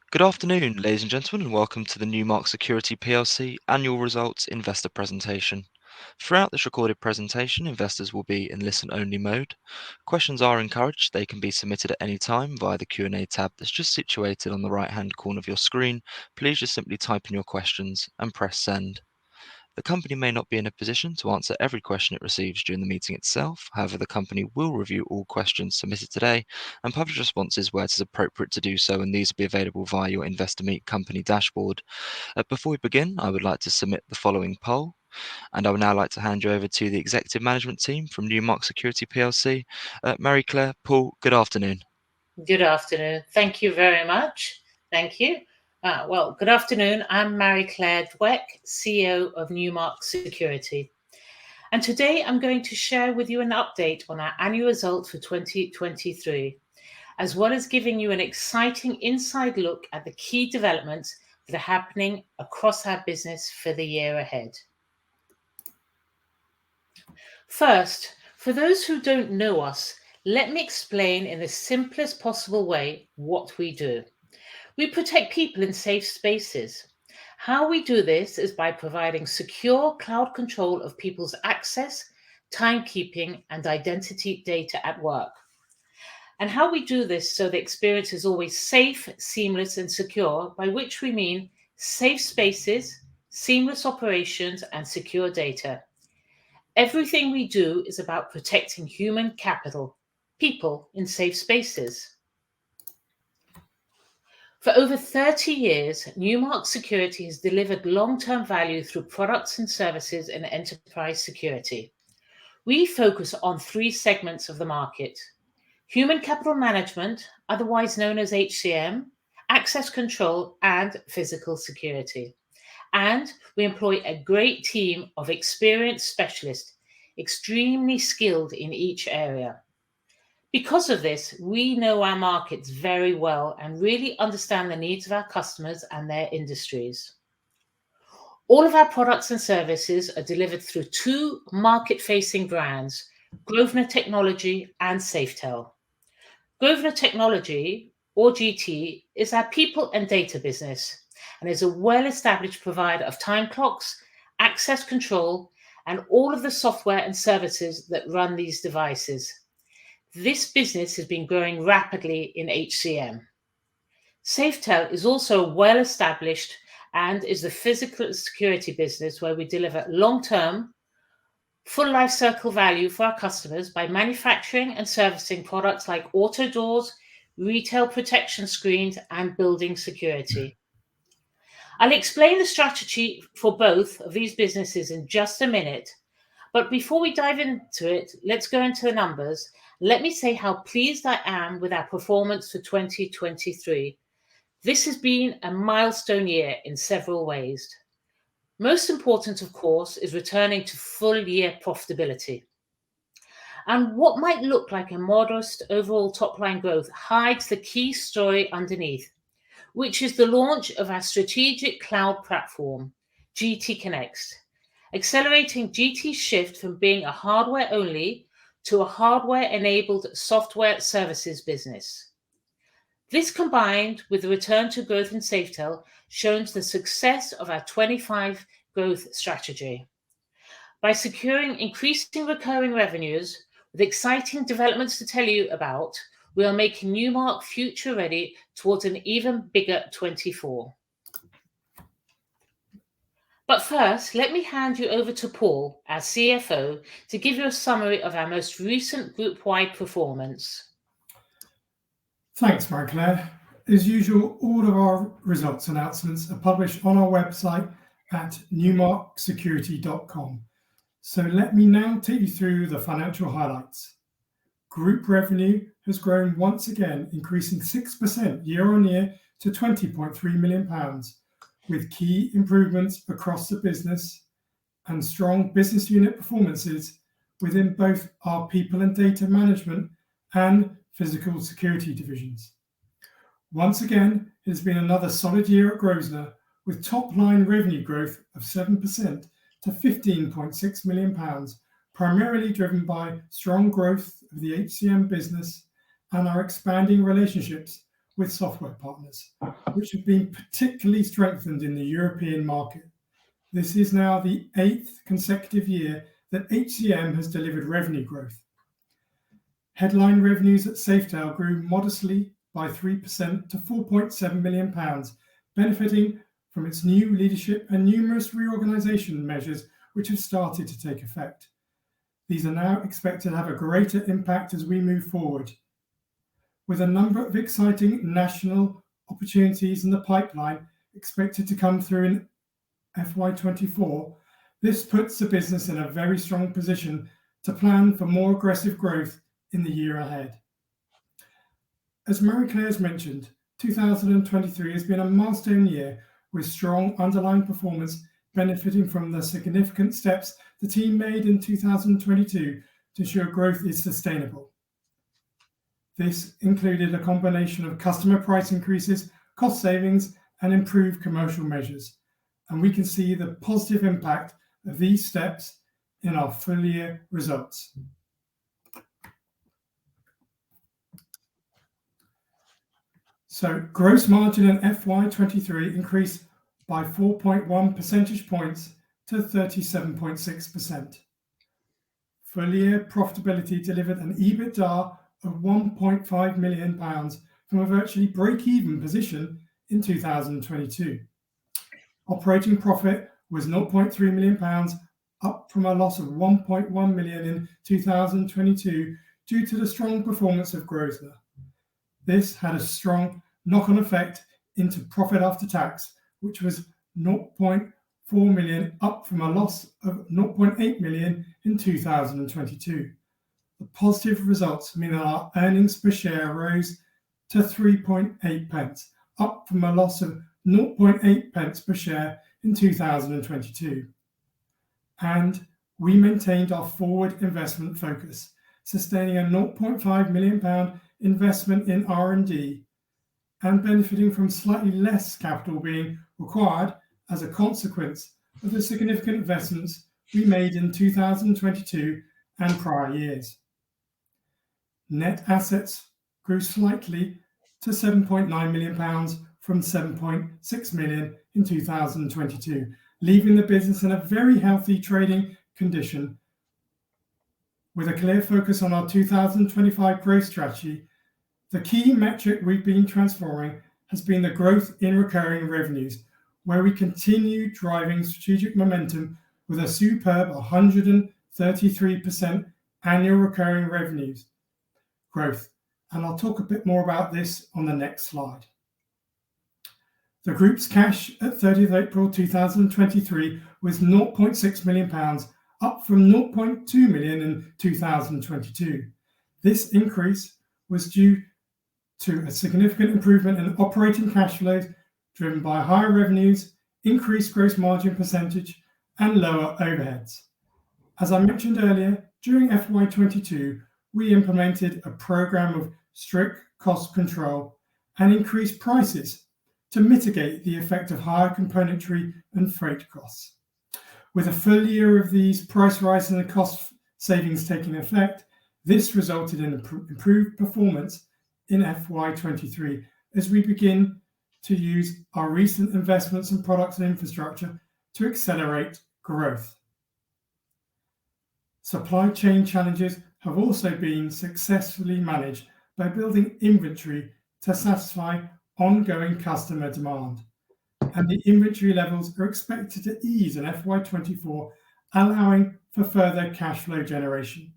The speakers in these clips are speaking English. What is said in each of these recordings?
Good afternoon, ladies and gentlemen, and welcome to the NEWMARK Security PLC annual results investor presentation. Throughout this recorded presentation, investors will be in listen-only mode. Questions are encouraged. They can be submitted at any time via the Q&A tab that's just situated on the right-hand corner of your screen. Please just simply type in your questions and press send. The company may not be in a position to answer every question it receives during the meeting itself. However, the company will review all questions submitted today and publish responses where it is appropriate to do so, and these will be available via your Investor Meet company dashboard. Before we begin, I would like to submit the following poll, and I would now like to hand you over to the executive management team from NEWMARK Security PLC. Mary Claire, Paul, good afternoon. Good afternoon. Thank you very much. Thank you. Good afternoon. I'm Mary Claire Dweck, CEO of NEWMARK Security. And today I'm going to share with you an update on our annual results for 2023, as well as giving you an exciting inside look at the key developments that are happening across our business for the year ahead. First, for those who don't know us, let me explain in the simplest possible way what we do. We protect people in safe spaces. How we do this is by providing secure cloud control of people's access, timekeeping, and identity data at work. And how we do this so the experience is always safe, seamless, and secure, by which we mean safe spaces, seamless operations, and secure data. Everything we do is about protecting human capital, people in safe spaces. For over 30 years, NEWMARK Security has delivered long-term value through products and services in enterprise security. We focus on three segments of the market: human capital management, otherwise known as HCM, access control, and physical security. And we employ a great team of experienced specialists, extremely skilled in each area. Because of this, we know our markets very well and really understand the needs of our customers and their industries. All of our products and services are delivered through two market-facing brands, Grosvenor Technology and Safetel. Grosvenor Technology, or GT, is our people and data business and is a well-established provider of time clocks, access control, and all of the software and services that run these devices. This business has been growing rapidly in HCM. Safetel is also well established and is the physical security business where we deliver long-term, full life cycle value for our customers by manufacturing and servicing products like auto doors, retail protection screens, and building security. I'll explain the strategy for both of these businesses in just a minute, but before we dive into it, let's go into the numbers. Let me say how pleased I am with our performance for 2023. This has been a milestone year in several ways. Most important, of course, is returning to full year profitability. And what might look like a modest overall top-line growth hides the key story underneath, which is the launch of our strategic cloud platform, GT Connect, accelerating GT's shift from being a hardware-only to a hardware-enabled software services business. This, combined with the return to growth in Safetel, shows the success of our 25 growth strategy. By securing increasing recurring revenues with exciting developments to tell you about, we are making NEWMARK future ready towards an even bigger 24. But first, let me hand you over to Paul, our CFO, to give you a summary of our most recent group-wide performance. Thanks, Mary Claire. As usual, all of our results announcements are published on our website at newmarksecurity.com. So let me now take you through the financial highlights. Group revenue has grown once again, increasing 6% year on year to £20.3 million, with key improvements across the business and strong business unit performances within both our people and data management and physical security divisions. Once again, it has been another solid year at Grosvenor, with top-line revenue growth of 7% to £15.6 million, primarily driven by strong growth of the HCM business and our expanding relationships with software partners, which have been particularly strengthened in the European market. This is now the 8th consecutive year that HCM has delivered revenue growth. Headline revenues at Safetail grew modestly by 3% to £4.7 million, benefiting from its new leadership and numerous reorganisation measures which have started to take effect. These are now expected to have a greater impact as we move forward. With a number of exciting national opportunities in the pipeline expected to come through in FY24, this puts the business in a very strong position to plan for more aggressive growth in the year ahead. As Marie-Claire has mentioned, 2023 has been a milestone year with strong underlying performance benefiting from the significant steps the team made in 2022 to ensure growth is sustainable. This included a combination of customer price increases, cost savings, and improved commercial measures, and we can see the positive impact of these steps in our full year results. So gross margin in FY23 increased by 4.1 percentage points to 37.6%. Full year profitability delivered an EBITDA of £1.5 million from a virtually break-even position in 2022. Operating profit was £0.3 million, up from a loss of £1.1 million in 2022 due to the strong performance of Grosvenor. This had a strong knock-on effect into profit after tax, which was £0.4 million, up from a loss of £0.8 million in 2022. The positive results mean that our earnings per share rose to 3.8 pence, up from a loss of 0.8 pence per share in 2022. And we maintained our forward investment focus, sustaining a £0.5 million investment in R&D and benefiting from slightly less capital being required as a consequence of the significant investments we made in 2022 and prior years. Net assets grew slightly to £7.9 million from £7.6 million in 2022, leaving the business in a very healthy trading condition. With a clear focus on our 2025 growth strategy, the key metric we've been transforming has been the growth in recurring revenues, where we continue driving strategic momentum with a superb 133% annual recurring revenues growth. And I'll talk a bit more about this on the next slide. The group's cash at 30th April 2023 was £0.6 million, up from £0.2 million in 2022. This increase was due to a significant improvement in operating cash flows driven by higher revenues, increased gross margin percentage, and lower overheads. As I mentioned earlier, during FY22, we implemented a program of strict cost control and increased prices to mitigate the effect of higher componentry and freight costs. With a full year of these price rises and cost savings taking effect, this resulted in improved performance in FY23 as we begin to use our recent investments in products and infrastructure to accelerate growth. Supply chain challenges have also been successfully managed by building inventory to satisfy ongoing customer demand, and the inventory levels are expected to ease in FY24, allowing for further cash flow generation.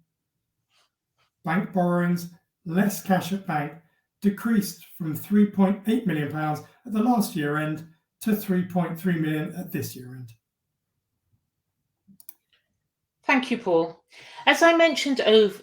Bank borrowings, less cash at bank, decreased from £3.8 million at the last year end to £3.3 million at this year end. Thank you, Paul. As I mentioned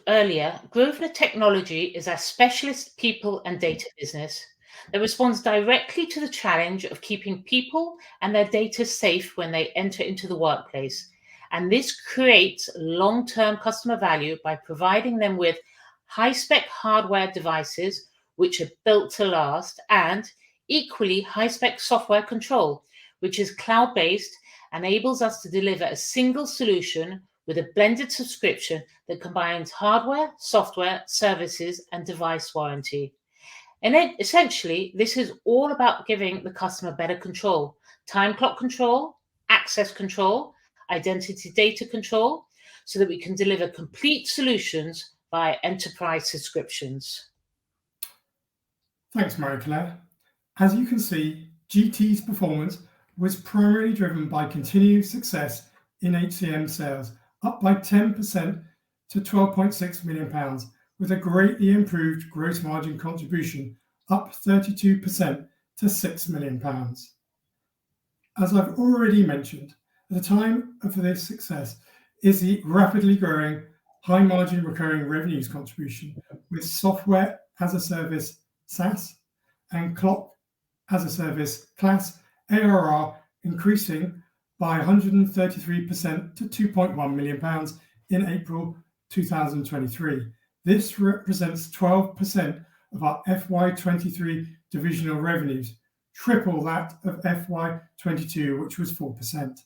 earlier, Grosvenor Technology is a specialist people and data business that responds directly to the challenge of keeping people and their data safe when they enter into the workplace. And this creates long-term customer value by providing them with high-spec hardware devices which are built to last, and equally high-spec software control, which is cloud-based, enables us to deliver a single solution with a blended subscription that combines hardware, software, services, and device warranty. And then essentially, this is all about giving the customer better control, time clock control, access control, identity data control, so that we can deliver complete solutions via enterprise subscriptions. Thanks, Marie-Claire. As you can see, GT's performance was primarily driven by continued success in HCM sales, up by 10% to £12.6 million, with a greatly improved gross margin contribution, up 32% to £6 million. As I've already mentioned, at the time of this success is the rapidly growing high margin recurring revenues contribution, with software as a service SaaS and clock as a service class ARR increasing by 133% to £2.1 million in April 2023. This represents 12% of our FY23 divisional revenues, triple that of FY22, which was 4%.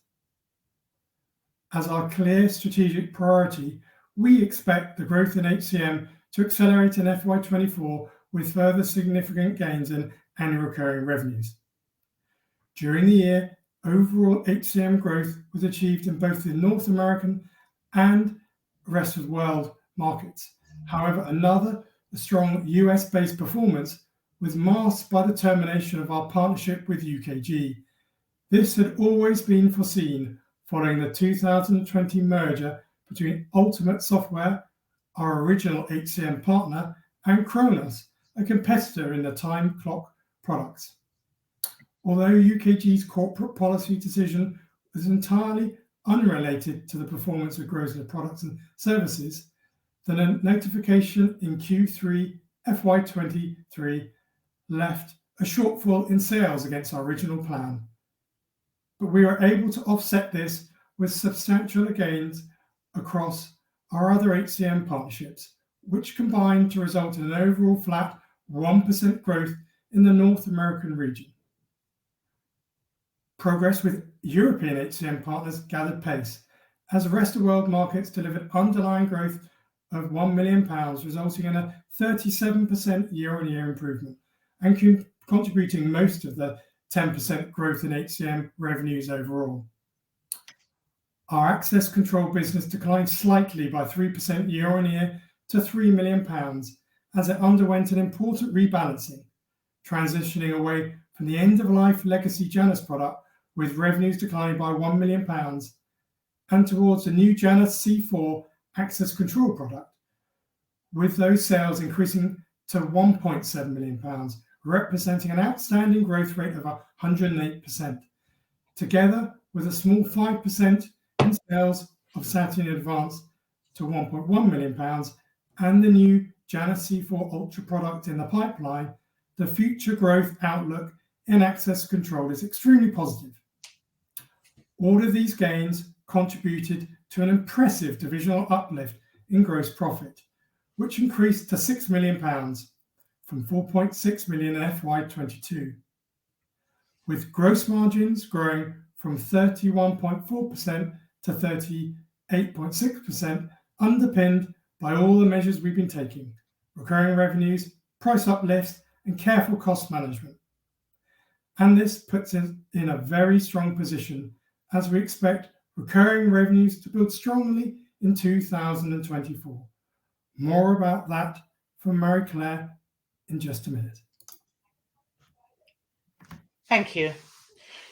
As our clear strategic priority, we expect the growth in HCM to accelerate in FY24 with further significant gains in annual recurring revenues. During the year, overall HCM growth was achieved in both the North American and rest of the world markets. However, another strong US-based performance was masked by the termination of our partnership with UKG. This had always been foreseen following the 2020 merger between Ultimate Software, our original HCM partner, and Kronos, a competitor in the time clock products. Although UKG's corporate policy decision was entirely unrelated to the performance of Grosvenor products and services, the notification in Q3 FY23 left a shortfall in sales against our original plan. But we were able to offset this with substantial gains across our other HCM partnerships, which combined to result in an overall flat 1% growth in the North American region. Progress with European HCM partners gathered pace as the rest of the world markets delivered underlying growth of £1 million, resulting in a 37% year-on-year improvement and contributing most of the 10% growth in HCM revenues overall. Our access control business declined slightly by 3% year-on-year to £3 million as it underwent an important rebalancing, transitioning away from the end-of-life legacy Janus product with revenues declining by £1 million and towards the new Janus C4 access control product, with those sales increasing to £1.7 million, representing an outstanding growth rate of 108%, together with a small 5% in sales of Saturn Advance to £1.1 million and the new Janus C4 Ultra product in the pipeline. The future growth outlook in access control is extremely positive. All of these gains contributed to an impressive divisional uplift in gross profit, which increased to £6 million from £4.6 million in FY22, with gross margins growing from 31.4% to 38.6%, underpinned by all the measures we've been taking: recurring revenues, price uplifts, and careful cost management. And this puts us in a very strong position as we expect recurring revenues to build strongly in 2024. More about that from Marie-Claire in just a minute. Thank you.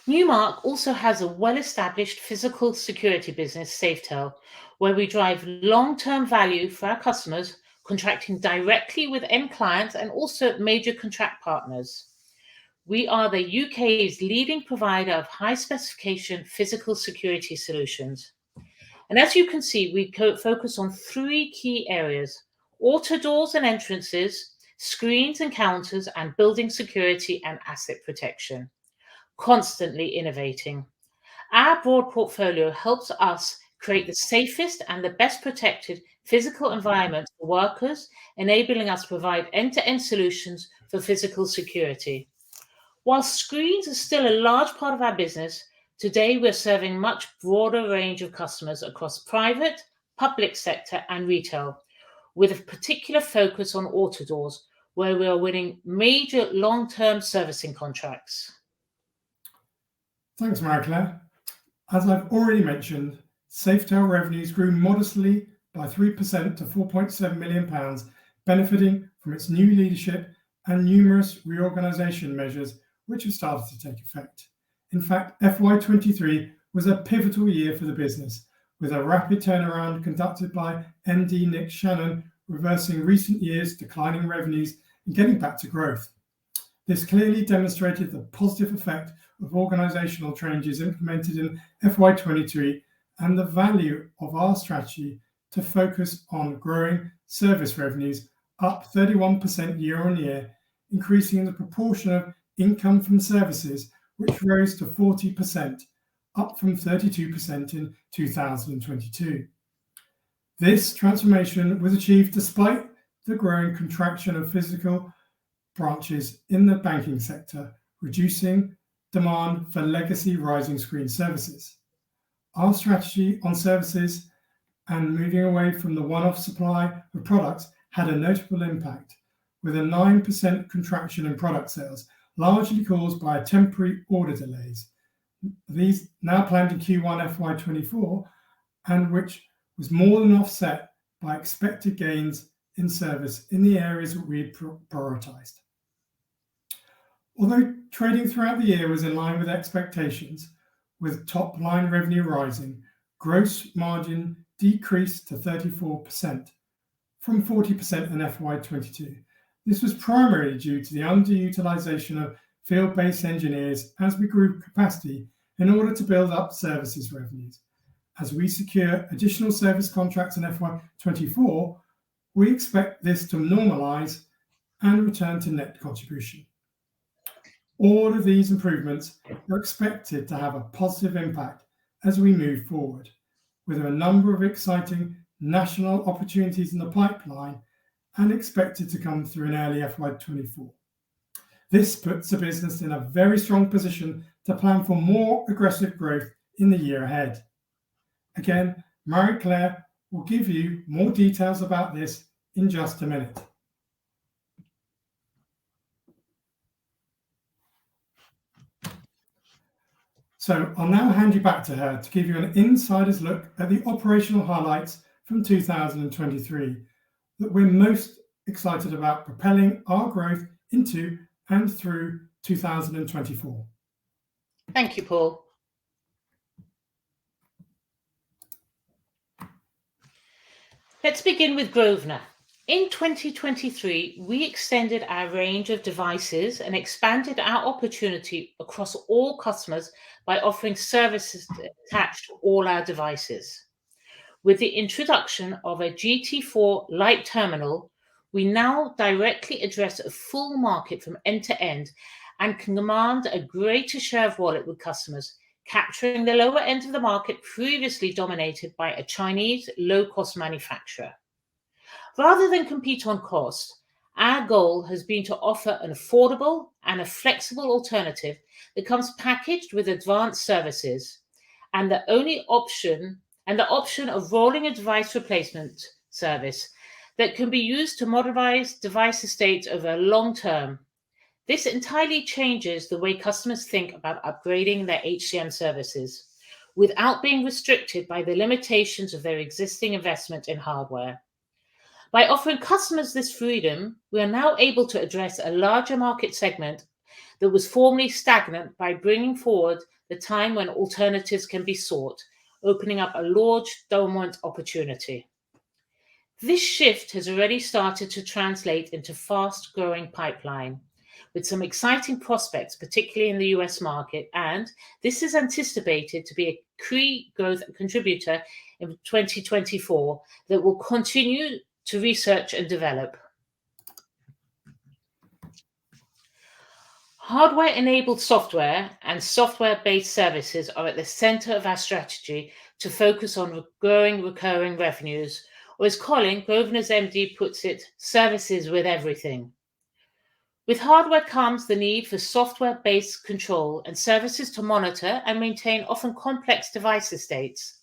NEWMARK also has a well-established physical security business, Safetel, where we drive long-term value for our customers, contracting directly with end clients and also major contract partners. We are the UK's leading provider of high-specification physical security solutions. And as you can see, we focus on three key areas: auto doors and entrances, screens and counters, and building security and asset protection. Constantly innovating. Our broad portfolio helps us create the safest and the best protected physical environment for workers, enabling us to provide end-to-end solutions for physical security. While screens are still a large part of our business, today we're serving a much broader range of customers across private, public sector, and retail, with a particular focus on auto doors, where we are winning major long-term servicing contracts. Thanks, Marie-Claire. As I've already mentioned, Safetail revenues grew modestly by 3% to £4.7 million, benefiting from its new leadership and numerous reorganisation measures which have started to take effect. In fact, FY23 was a pivotal year for the business, with a rapid turnaround conducted by MD Nick Shannon, reversing recent years' declining revenues and getting back to growth. This clearly demonstrated the positive effect of organisational changes implemented in FY23 and the value of our strategy to focus on growing service revenues, up 31% year on year, increasing the proportion of income from services, which rose to 40%, up from 32% in 2022. This transformation was achieved despite the growing contraction of physical branches in the banking sector, reducing demand for legacy rising screen services. Our strategy on services and moving away from the one-off supply of products had a notable impact, with a 9% contraction in product sales, largely caused by temporary order delays. These now planned in Q1 FY24, and which was more than offset by expected gains in service in the areas that we had prioritised. Although trading throughout the year was in line with expectations, with top-line revenue rising, gross margin decreased to 34% from 40% in FY22. This was primarily due to the underutilisation of field-based engineers as we grew capacity in order to build up services revenues. As we secure additional service contracts in FY24, we expect this to normalise and return to net contribution. All of these improvements are expected to have a positive impact as we move forward, with a number of exciting national opportunities in the pipeline and expected to come through in early FY24. This puts the business in a very strong position to plan for more aggressive growth in the year ahead. Again, Marie-Claire will give you more details about this in just a minute. So I'll now hand you back to her to give you an insider's look at the operational highlights from 2023 that we're most excited about propelling our growth into and through 2024. Thank you, Paul. Let's begin with Grosvenor. In 2023, we extended our range of devices and expanded our opportunity across all customers by offering services attached to all our devices. With the introduction of a GT4 light terminal, we now directly address a full market from end to end and can command a greater share of wallet with customers, capturing the lower end of the market previously dominated by a Chinese low-cost manufacturer. Rather than compete on cost, our goal has been to offer an affordable and a flexible alternative that comes packaged with advanced services and the option of rolling a device replacement service that can be used to modernize device estates over a long term. This entirely changes the way customers think about upgrading their HCM services without being restricted by the limitations of their existing investment in hardware. By offering customers this freedom, we are now able to address a larger market segment that was formerly stagnant by bringing forward the time when alternatives can be sought, opening up a large dormant opportunity. This shift has already started to translate into fast-growing pipeline, with some exciting prospects, particularly in the US market, and this is anticipated to be a key growth contributor in 2024 that will continue to research and develop. Hardware-enabled software and software-based services are at the center of our strategy to focus on growing recurring revenues, or as Colin, Grosvenor's MD, puts it, services with everything. With hardware comes the need for software-based control and services to monitor and maintain often complex device estates.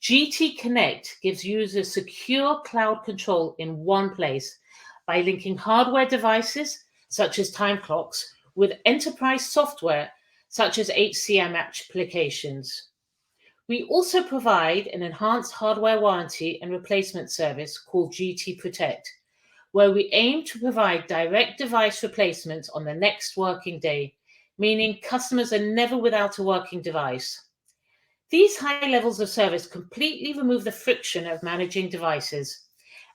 GT Connect gives users secure cloud control in one place, by linking hardware devices, such as time clocks, with enterprise software, such as HCM applications. We also provide an enhanced hardware warranty and replacement service called GT Protect, where we aim to provide direct device replacements on the next working day, meaning customers are never without a working device. These high levels of service completely remove the friction of managing devices,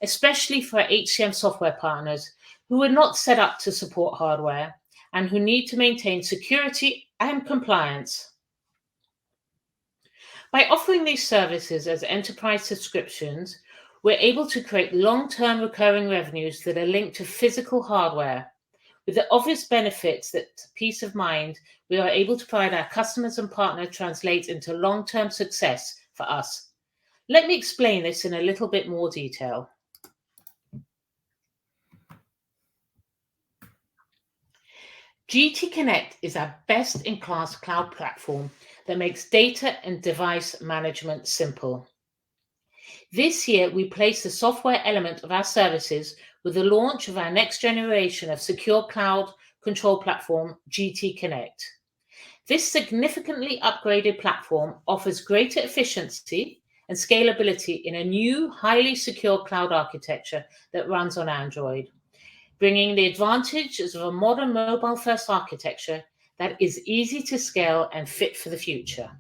especially for HCM software partners who are not set up to support hardware and who need to maintain security and compliance. By offering these services as enterprise subscriptions, we're able to create long-term recurring revenues that are linked to physical hardware, with the obvious benefits that peace of mind we are able to provide our customers and partners translates into long-term success for us. Let me explain this in a little bit more detail. GT Connect is our best-in-class cloud platform that makes data and device management simple. This year, we placed the software element of our services with the launch of our next generation of secure cloud control platform, GT Connect. This significantly upgraded platform offers greater efficiency and scalability in a new, highly secure cloud architecture that runs on Android, bringing the advantages of a modern mobile-first architecture that is easy to scale and fit for the future.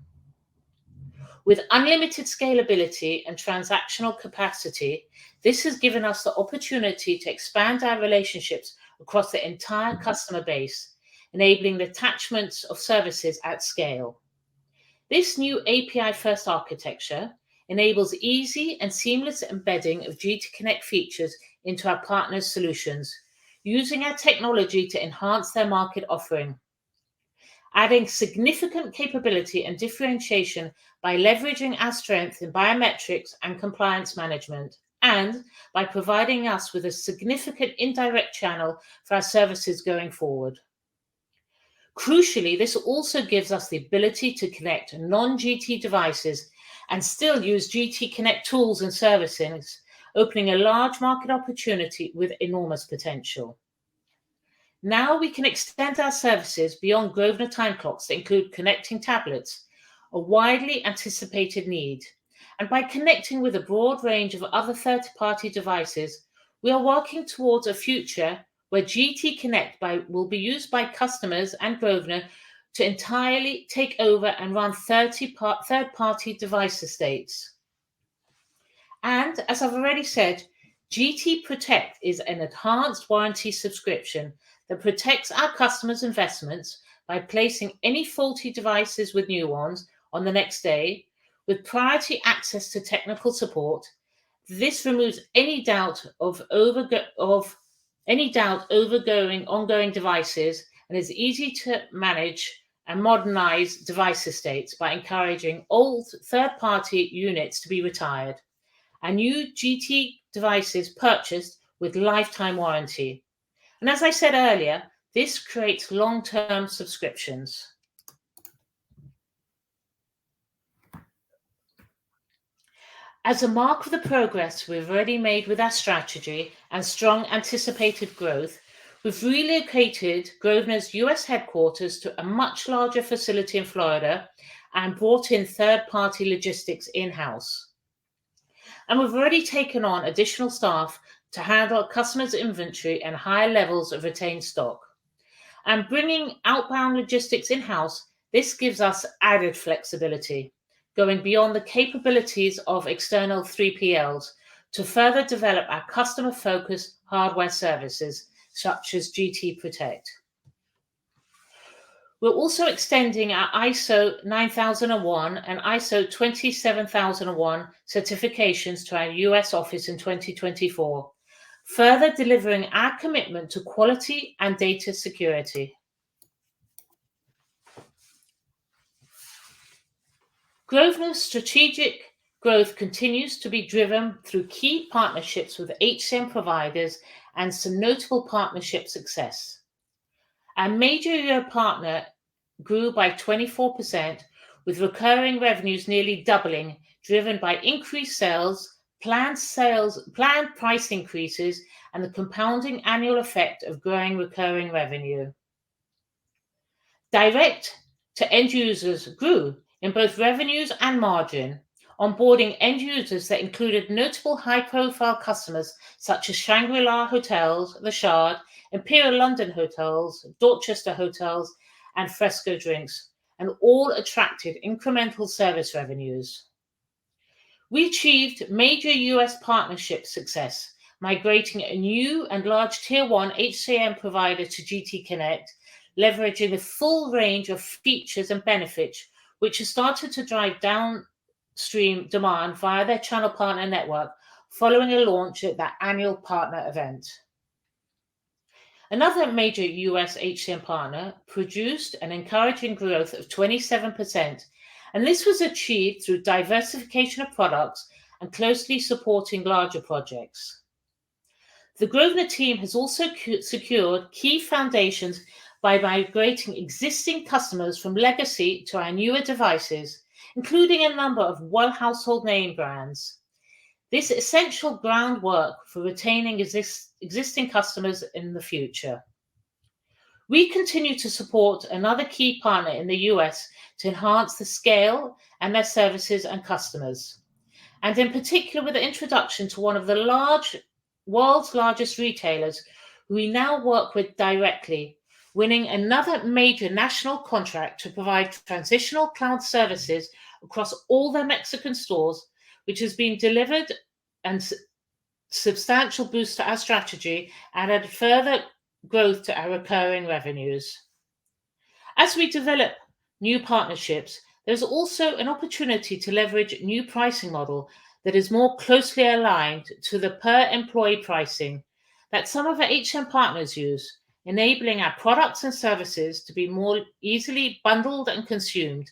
With unlimited scalability and transactional capacity, this has given us the opportunity to expand our relationships across the entire customer base, enabling the attachments of services at scale. This new API-first architecture enables easy and seamless embedding of GT Connect features into our partners' solutions, using our technology to enhance their market offering, adding significant capability and differentiation by leveraging our strength in biometrics and compliance management, and by providing us with a significant indirect channel for our services going forward. Crucially, this also gives us the ability to connect non-GT devices and still use GT Connect tools and services, opening a large market opportunity with enormous potential. Now we can extend our services beyond Grosvenor time clocks to include connecting tablets, a widely anticipated need. And by connecting with a broad range of other third-party devices, we are working towards a future where GT Connect will be used by customers and Grosvenor to entirely take over and run third-party device estates. And as I've already said, GT Protect is an enhanced warranty subscription that protects our customers' investments by placing any faulty devices with new ones on the next day, with priority access to technical support. This removes any doubt of ongoing devices and is easy to manage and modernize device estates by encouraging old third-party units to be retired and new GT devices purchased with lifetime warranty. And as I said earlier, this creates long-term subscriptions. As a mark of the progress we've already made with our strategy and strong anticipated growth, we've relocated Grosvenor's US headquarters to a much larger facility in Florida and brought in third-party logistics in-house. And we've already taken on additional staff to handle customers' inventory and higher levels of retained stock. And bringing outbound logistics in-house, this gives us added flexibility, going beyond the capabilities of external 3PLs to further develop our customer-focused hardware services, such as GT Protect. We're also extending our ISO 9001 and ISO 27001 certifications to our US office in 2024, further delivering our commitment to quality and data security. Grosvenor's strategic growth continues to be driven through key partnerships with HCM providers and some notable partnership success. Our major year partner grew by 24%, with recurring revenues nearly doubling, driven by increased sales, planned price increases, and the compounding annual effect of growing recurring revenue. Direct to end users grew in both revenues and margin, onboarding end users that included notable high-profile customers such as Shangri-La Hotels, The Shard, Imperial London Hotels, Dorchester Hotels, and Fresco Drinks, and all attracted incremental service revenues. We achieved major US partnership success, migrating a new and large Tier 1 HCM provider to GT Connect, leveraging the full range of features and benefits, which has started to drive downstream demand via their channel partner network following a launch at that annual partner event. Another major US HCM partner produced an encouraging growth of 27%, and this was achieved through diversification of products and closely supporting larger projects. The Grosvenor team has also secured key foundations by migrating existing customers from legacy to our newer devices, including a number of well-household name brands. This essential groundwork for retaining existing customers in the future. We continue to support another key partner in the US to enhance the scale and their services and customers, and in particular with the introduction to one of the world's largest retailers who we now work with directly, winning another major national contract to provide transitional cloud services across all their Mexican stores, which has been delivered and substantial boost to our strategy and add further growth to our recurring revenues. As we develop new partnerships, there's also an opportunity to leverage a new pricing model that is more closely aligned to the per-employee pricing that some of our HCM partners use, enabling our products and services to be more easily bundled and consumed.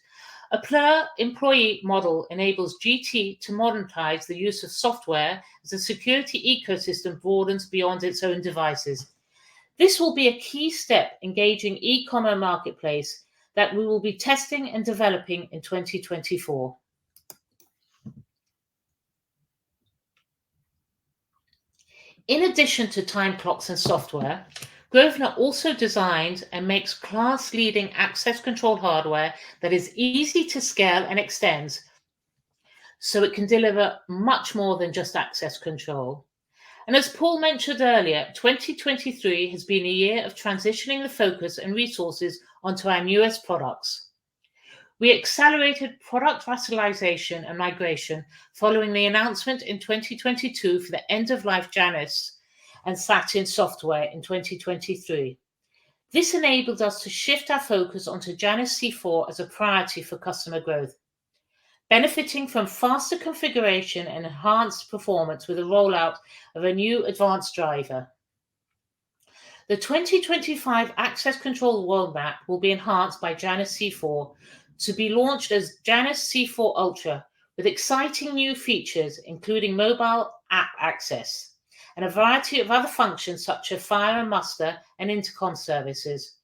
A per-employee model enables GT to monetize the use of software as the security ecosystem broadens beyond its own devices. This will be a key step engaging e-commerce marketplace that we will be testing and developing in 2024. In addition to time clocks and software, Grosvenor also designs and makes class-leading access control hardware that is easy to scale and extends, so it can deliver much more than just access control. And as Paul mentioned earlier, 2023 has been a year of transitioning the focus and resources onto our newest products. We accelerated product rationalization and migration following the announcement in 2022 for the end-of-life Janus and Satin software in 2023. This enabled us to shift our focus onto Janus C4 as a priority for customer growth, benefiting from faster configuration and enhanced performance with the rollout of a new advanced driver. The 2025 access control roadmap will be enhanced by Janus C4 to be launched as Janus C4 Ultra with exciting new features, including mobile app access and a variety of other functions such as fire and muster and intercom services.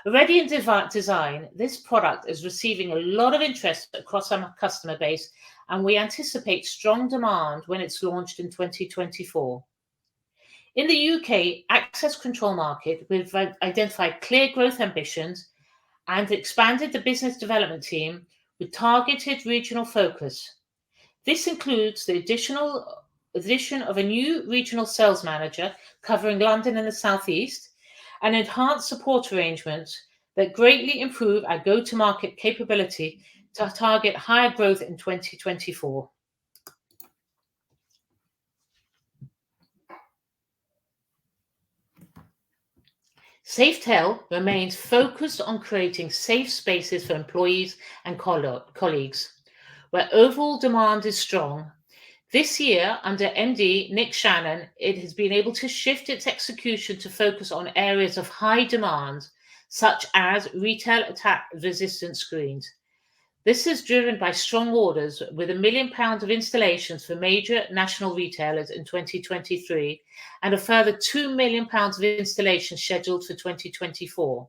Already in design, this product is receiving a lot of interest across our customer base, and we anticipate strong demand when it's launched in 2024. In the UK access control market, we've identified clear growth ambitions and expanded the business development team with targeted regional focus. This includes the addition of a new regional sales manager covering London and the South East, and enhanced support arrangements that greatly improve our go-to-market capability to target higher growth in 2024. Safetel remains focused on creating safe spaces for employees and colleagues, where overall demand is strong. This year, under MD Nick Shannon, it has been able to shift its execution to focus on areas of high demand, such as retail attack-resistant screens. This is driven by strong orders, with £1 million of installations for major national retailers in 2023, and a further £2 million of installations scheduled for 2024.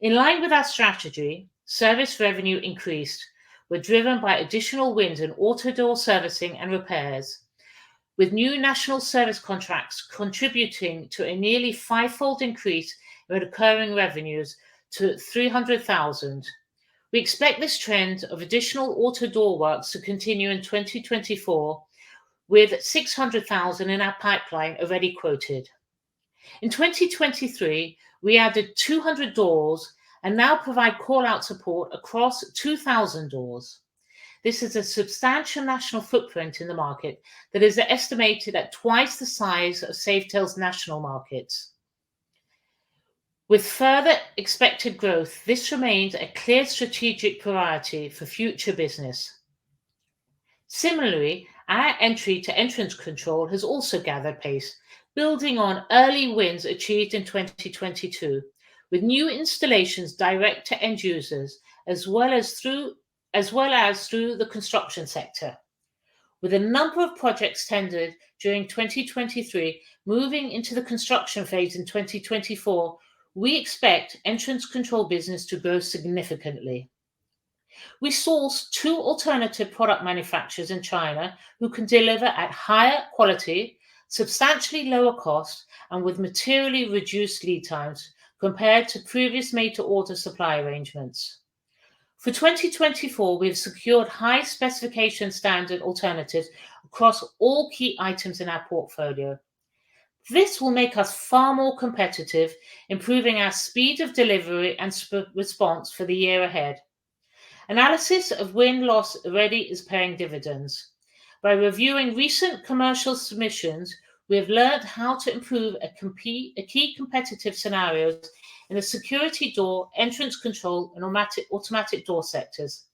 In line with our strategy, service revenue increased, were driven by additional wins in auto door servicing and repairs. with new national service contracts contributing to a nearly five-fold increase in recurring revenues to 300,000. We expect this trend of additional auto door works to continue in 2024, with 600,000 in our pipeline already quoted. In 2023, we added 200 doors and now provide call-out support across 2,000 doors. This is a substantial national footprint in the market that is estimated at twice the size of Safetel's national markets. With further expected growth, this remains a clear strategic priority for future business. Similarly, our entry to entrance control has also gathered pace, building on early wins achieved in 2022, with new installations direct to end users, as well as through the construction sector. With a number of projects tendered during 2023 moving into the construction phase in 2024, we expect entrance control business to grow significantly. We source 2 alternative product manufacturers in China who can deliver at higher quality, substantially lower cost, and with materially reduced lead times compared to previous made-to-order supply arrangements. For 2024, we have secured high specification standard alternatives across all key items in our portfolio. This will make us far more competitive, improving our speed of delivery and response for the year ahead. Analysis of win-loss already is paying dividends. By reviewing recent commercial submissions, we have learned how to improve key competitive scenarios in the security door, entrance control, and automatic door sectors.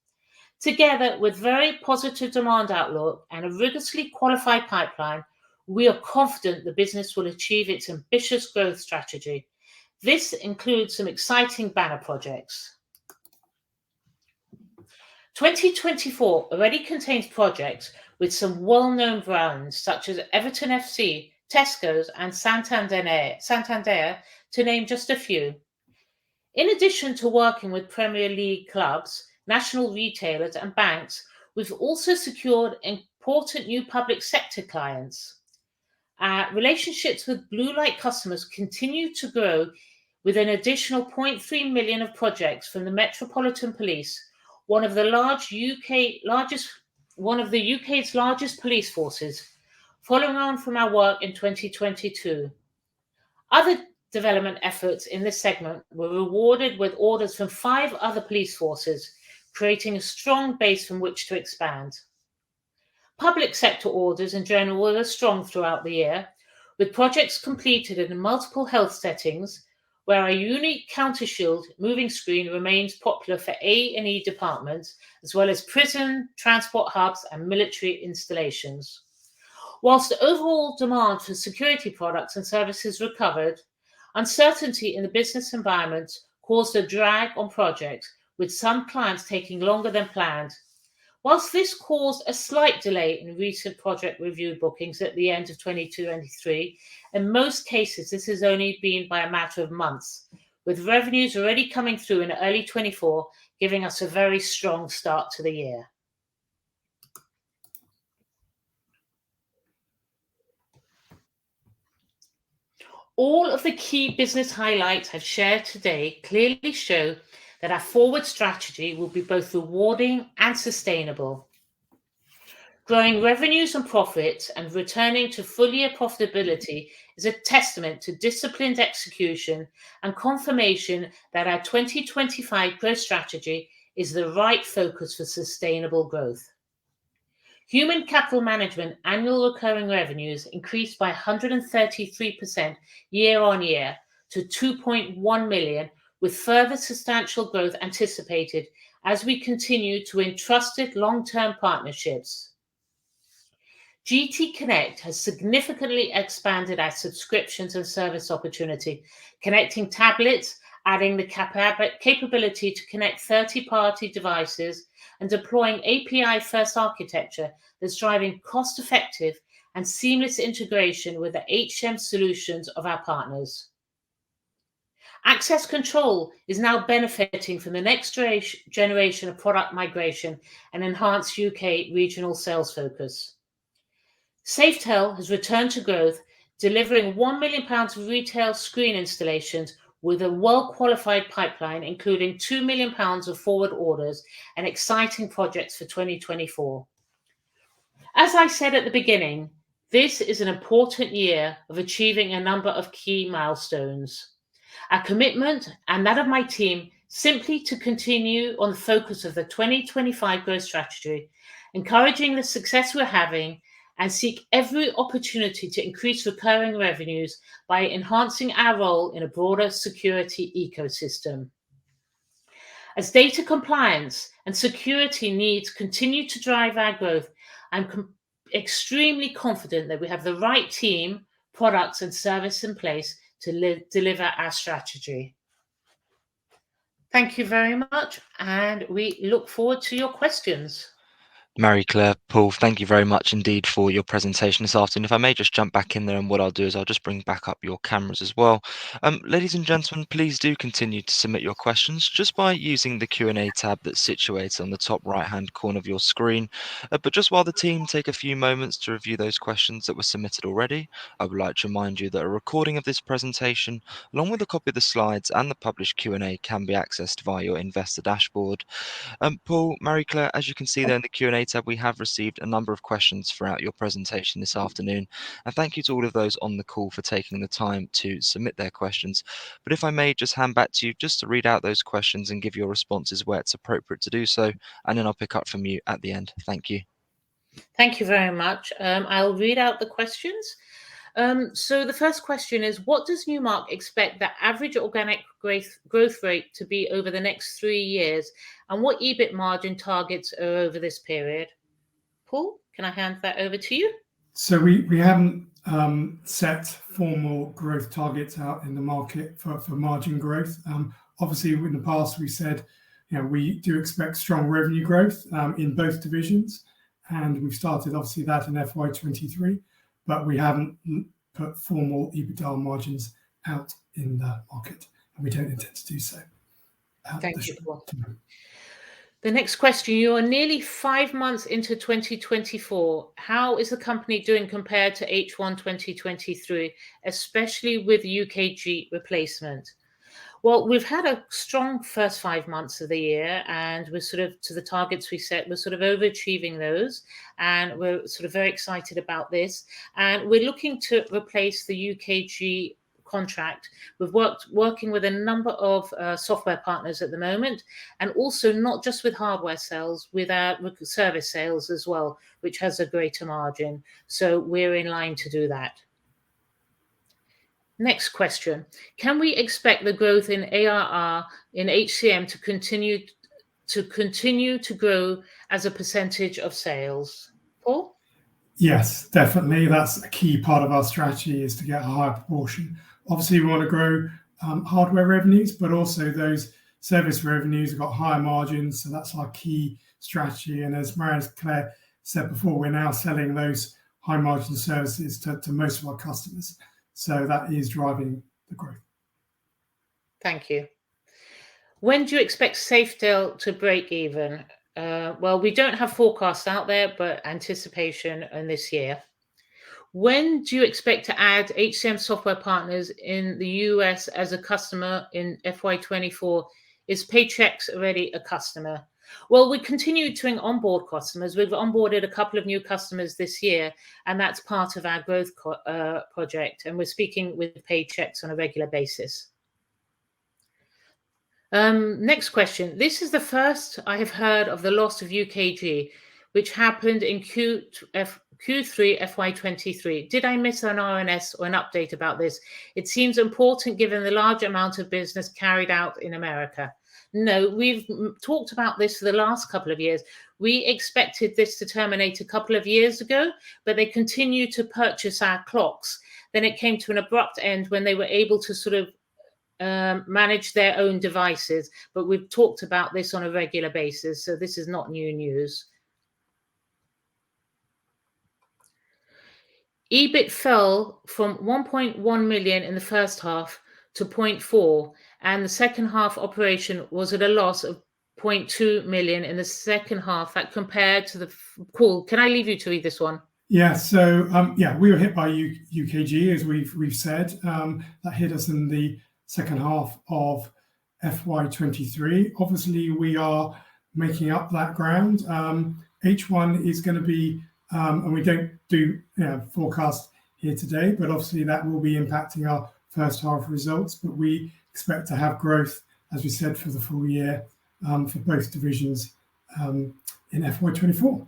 Together with very positive demand outlook and a rigorously qualified pipeline, we are confident the business will achieve its ambitious growth strategy. This includes some exciting banner projects. 2024 already contains projects with some well-known brands such as Everton FC, Tesco's, and Santander, to name just a few. In addition to working with Premier League clubs, national retailers, and banks, we've also secured important new public sector clients. Our relationships with blue light customers continue to grow with an additional 0.3 million of projects from the Metropolitan Police, one of the UK's largest police forces, following on from our work in 2022. Other development efforts in this segment were rewarded with orders from 5 other police forces, creating a strong base from which to expand. Public sector orders in general were strong throughout the year, with projects completed in multiple health settings, where our unique CounterShield moving screen remains popular for A&E departments, as well as prison, transport hubs, and military installations. Whilst the overall demand for security products and services recovered, uncertainty in the business environment caused a drag on projects, with some clients taking longer than planned. Whilst this caused a slight delay in recent project review bookings at the end of 2023, in most cases this has only been by a matter of months, with revenues already coming through in early 2024, giving us a very strong start to the year. All of the key business highlights I've shared today clearly show that our forward strategy will be both rewarding and sustainable. Growing revenues and profits and returning to full-year profitability is a testament to disciplined execution and confirmation that our 2025 growth strategy is the right focus for sustainable growth. Human capital management annual recurring revenues increased by 133% year on year to 2.1 million, with further substantial growth anticipated as we continue to entrusted long-term partnerships. GT Connect has significantly expanded our subscriptions and service opportunity, connecting tablets, adding the capability to connect 30-party devices, and deploying API-first architecture that's driving cost-effective and seamless integration with the HM solutions of our partners. Access Control is now benefiting from the next generation of product migration and enhanced UK regional sales focus. Safetel has returned to growth, delivering £1 million of retail screen installations with a well-qualified pipeline, including £2 million of forward orders and exciting projects for 2024. As I said at the beginning, this is an important year of achieving a number of key milestones. Our commitment and that of my team simply to continue on the focus of the 2025 growth strategy, encouraging the success we're having, and seek every opportunity to increase recurring revenues by enhancing our role in a broader security ecosystem. As data compliance and security needs continue to drive our growth, I'm extremely confident that we have the right team, products, and service in place to deliver our strategy. Thank you very much, and we look forward to your questions. Marie-Claire, Paul, thank you very much indeed for your presentation this afternoon. If I may just jump back in there, and what I'll do is I'll just bring back up your cameras as well. Ladies and gentlemen, please do continue to submit your questions just by using the Q&A tab that's situated on the top right-hand corner of your screen. But just while the team take a few moments to review those questions that were submitted already, I would like to remind you that a recording of this presentation, along with a copy of the slides and the published Q&A, can be accessed via your investor dashboard. Paul, Marie-Claire, as you can see there in the Q&A tab, we have received a number of questions throughout your presentation this afternoon. And thank you to all of those on the call for taking the time to submit their questions. But if I may just hand back to you just to read out those questions and give your responses where it's appropriate to do so, and then I'll pick up from you at the end. Thank you. Thank you very much. I'll read out the questions. So the first question is, what does NEWMARK expect the average organic growth rate to be over the next 3 years, and what EBIT margin targets are over this period? Paul, can I hand that over to you? So we haven't set formal growth targets out in the market for margin growth. Obviously, in the past, we said we do expect strong revenue growth in both divisions, and we've started obviously that in FY23. But we haven't put formal EBITDA margins out in the market, and we don't intend to do so. Thank you, Paul. The next question, you are nearly 5 months into 2024. How is the company doing compared to H1 2023, especially with UKG replacement? Well, we've had a strong first 5 months of the year, and we're sort of to the targets we set, we're sort of overachieving those, and we're sort of very excited about this. And we're looking to replace the UKG contract. We've working with a number of software partners at the moment, and also not just with hardware sales, with our service sales as well, which has a greater margin. So we're in line to do that. Next question. Can we expect the growth in ARR in HCM to continue to grow as a percentage of sales? Paul? Yes, definitely. That's a key part of our strategy, is to get a higher proportion. Obviously, we want to grow hardware revenues, but also those service revenues have got higher margins. So that's our key strategy. And as Marie-Claire said before, we're now selling those high margin services to most of our customers. So that is driving the growth. Thank you. When do you expect Safetel to break even? Well, we don't have forecasts out there, but anticipation in this year. When do you expect to add HCM software partners in the US as a customer in FY24? Is Paychex already a customer? Well, we continue to onboard customers. We've onboarded a couple of new customers this year, and that's part of our growth project. And we're speaking with Paychex on a regular basis. Next question. This is the first I have heard of the loss of UKG, which happened in Q3 FY23. Did I miss an RNS or an update about this? It seems important given the large amount of business carried out in America. No, we've talked about this for the last couple of years. We expected this to terminate a couple of years ago, but they continued to purchase our clocks. Then it came to an abrupt end when they were able to sort of manage their own devices. But we've talked about this on a regular basis, so this is not new news. EBIT fell from 1.1 million in the first half to 0.4, and the second half operation was at a loss of 0.2 million in the second half. That compared to the... Paul, can I leave you to read this one? Yeah, so we were hit by UKG, as we've said. That hit us in the second half of FY23. Obviously, we are making up that ground. H1 is going to be, and we don't do forecast here today, but obviously that will be impacting our first half results. But we expect to have growth, as we said, for the full year for both divisions in FY24.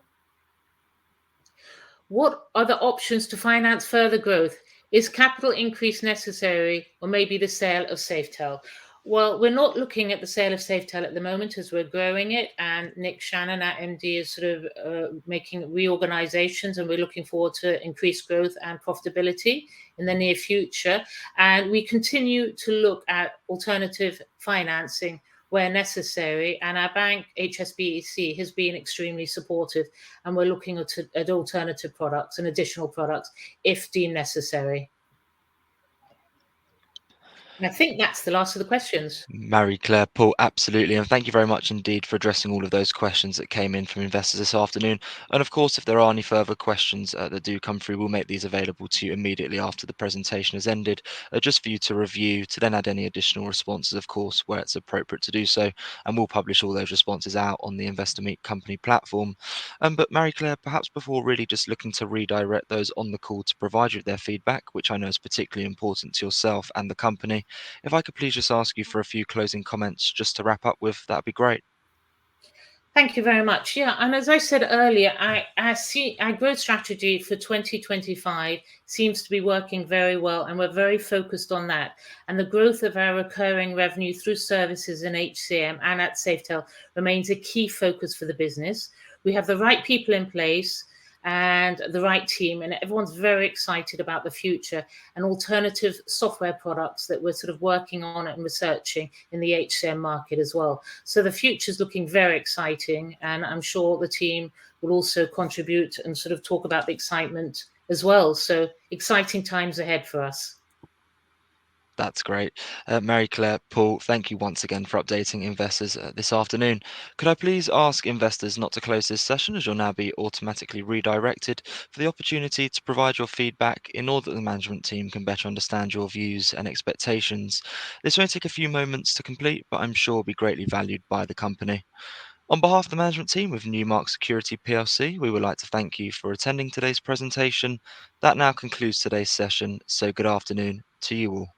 What are the options to finance further growth? Is capital increase necessary, or maybe the sale of Safetel? Well, we're not looking at the sale of Safetel at the moment as we're growing it, and Nick Shannon, our MD, is sort of making reorganizations, and we're looking forward to increased growth and profitability in the near future. And we continue to look at alternative financing where necessary, and our bank, HSBC, has been extremely supportive, and we're looking at alternative products and additional products if deemed necessary. And I think that's the last of the questions. Marie-Claire, Paul, absolutely. And thank you very much indeed for addressing all of those questions that came in from investors this afternoon. And of course, if there are any further questions that do come through, we'll make these available to you immediately after the presentation has ended, just for you to review, to then add any additional responses, of course, where it's appropriate to do so. And we'll publish all those responses out on the Investor Meet Company platform. But Marie-Claire, perhaps before really just looking to redirect those on the call to provide you with their feedback, which I know is particularly important to yourself and the company, if I could please just ask you for a few closing comments just to wrap up with, that'd be great. Thank you very much. Yeah, and as I said earlier, I see our growth strategy for 2025 seems to be working very well, and we're very focused on that. And the growth of our recurring revenue through services in HCM and at Safetel remains a key focus for the business. We have the right people in place and the right team, and everyone's very excited about the future and alternative software products that we're sort of working on and researching in the HCM market as well. So the future is looking very exciting, and I'm sure the team will also contribute and sort of talk about the excitement as well. So exciting times ahead for us. That's great. Marie-Claire, Paul, thank you once again for updating investors this afternoon. Could I please ask investors not to close this session, as you'll now be automatically redirected for the opportunity to provide your feedback in order that the management team can better understand your views and expectations. This won't take a few moments to complete, but I'm sure will be greatly valued by the company. On behalf of the management team of NEWMARK Security PLC, we would like to thank you for attending today's presentation. That now concludes today's session, so good afternoon to you all.